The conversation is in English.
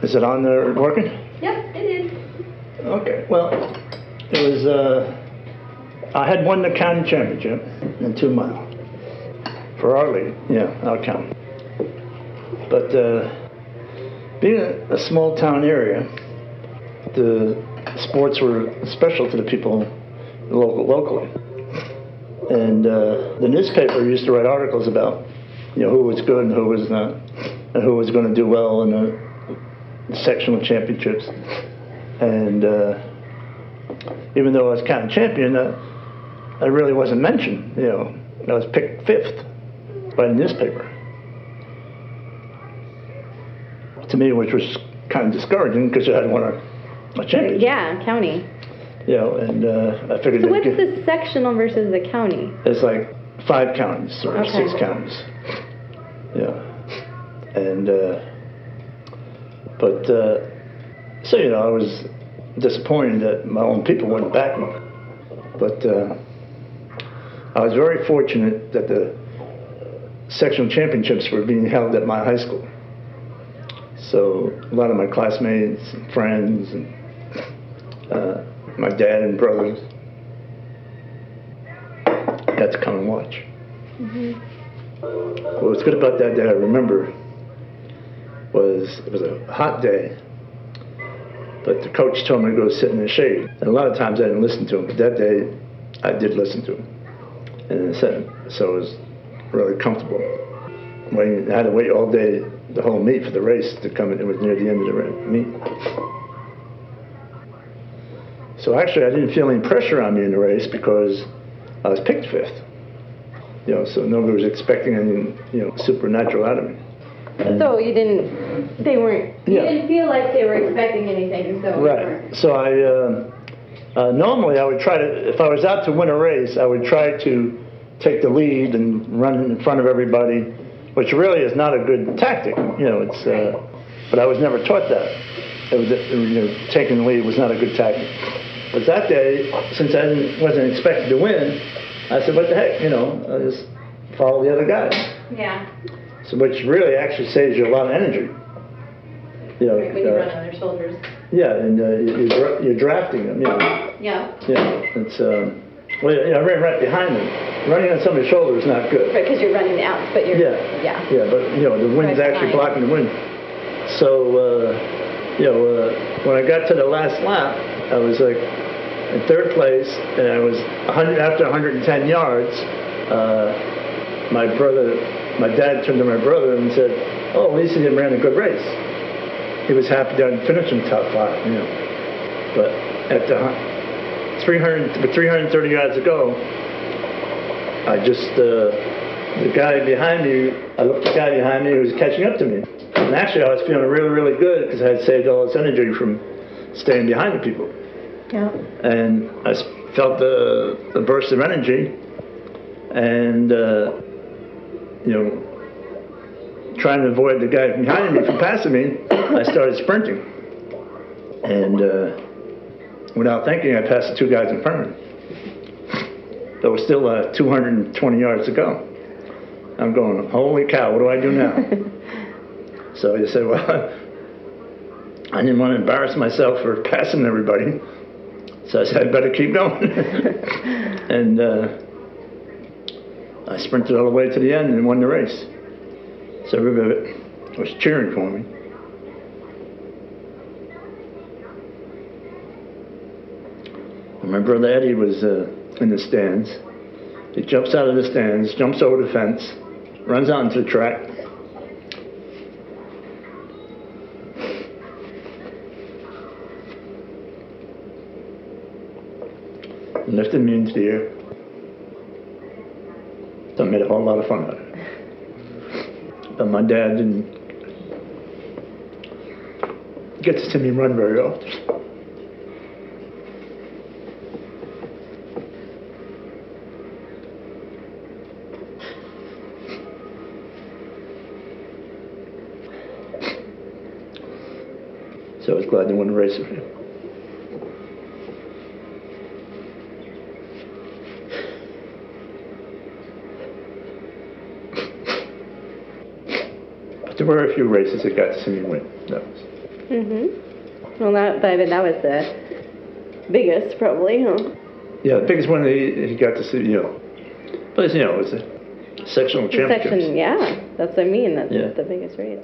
Is it on there working? Yep, it is. Okay, well, it was, I had won the county championship in 2 mile for our league, our county. But being a small town area, the sports were special to the people locally. And the newspaper used to write articles about, who was good and who was not, and who was going to do well in the sectional championships. And even though I was county champion, I really wasn't mentioned. I was picked 5th by the newspaper. To me, which was kind of discouraging because I hadn't won a championship. Yeah, county. And I figured. So what's the sectional versus the county? It's like 5 counties or okay. 6 counties. And but so I was disappointed that my own people wouldn't back me. But I was very fortunate that the sectional championships were being held at my high school. So a lot of my classmates and friends and my dad and brothers got to come and watch. Mm-hmm. Well, what's good about that day I remember was it was a hot day, but the coach told me to go sit in the shade. And a lot of times I didn't listen to him, but that day I did listen to him. And so it was really comfortable. I had to wait all day, the whole meet for the race to come in. It was near the end of the meet. So actually I didn't feel any pressure on me in the race because I was picked 5th. So nobody was expecting anything, supernatural out of me. And so you didn't feel like they were expecting anything, so. Right. So I, normally I would try to, if I was out to win a race, I would try to take the lead and run in front of everybody, which really is not a good tactic. But I was never taught that. Taking the lead was not a good tactic. But that day, since I wasn't expected to win, I said, what the heck, I'll just follow the other guys. Yeah. So, which really actually saves you a lot of energy. Right, when you run on their shoulders. Yeah, and you're drafting them, Yeah. Yeah, it's, I ran right behind them. Running on somebody's shoulder is not good. Right, because you're running the outs, but you're... Yeah, but, the wind's right actually blocking the wind. So, when I got to the last lap, I was like in 3rd place, and I was after 110 yards, my dad turned to my brother and said, "Oh, at least he ran a good race." He was happy that I finished in top 5, But at the 330 yards to go, I just the guy behind me. I looked at the guy behind me who was catching up to me, and actually I was feeling really, really good because I had saved all this energy from staying behind the people. Yeah. And I felt the burst of energy, and trying to avoid the guy behind me from passing me, I started sprinting. And without thinking, I passed the 2 guys in front of me. There was still 220 yards to go. I'm going, holy cow, what do I do now? So I said, well, I didn't want to embarrass myself for passing everybody. So I said, I'd better keep going. And I sprinted all the way to the end and won the race. So everybody was cheering for me. And my brother Eddie was in the stands. He jumps out of the stands, jumps over the fence, runs out into the track. And lifted me into the air. So I made a whole lot of fun of it. But my dad didn't get to see me run very often. So I was glad to win the race with him. But there were a few races that got to see me win. That was Well, I mean, that was the biggest, probably, huh? Yeah, the biggest one that he got to see, But, it was a sectional championship. Section, yeah. That's what I mean. That's Yeah. the biggest race.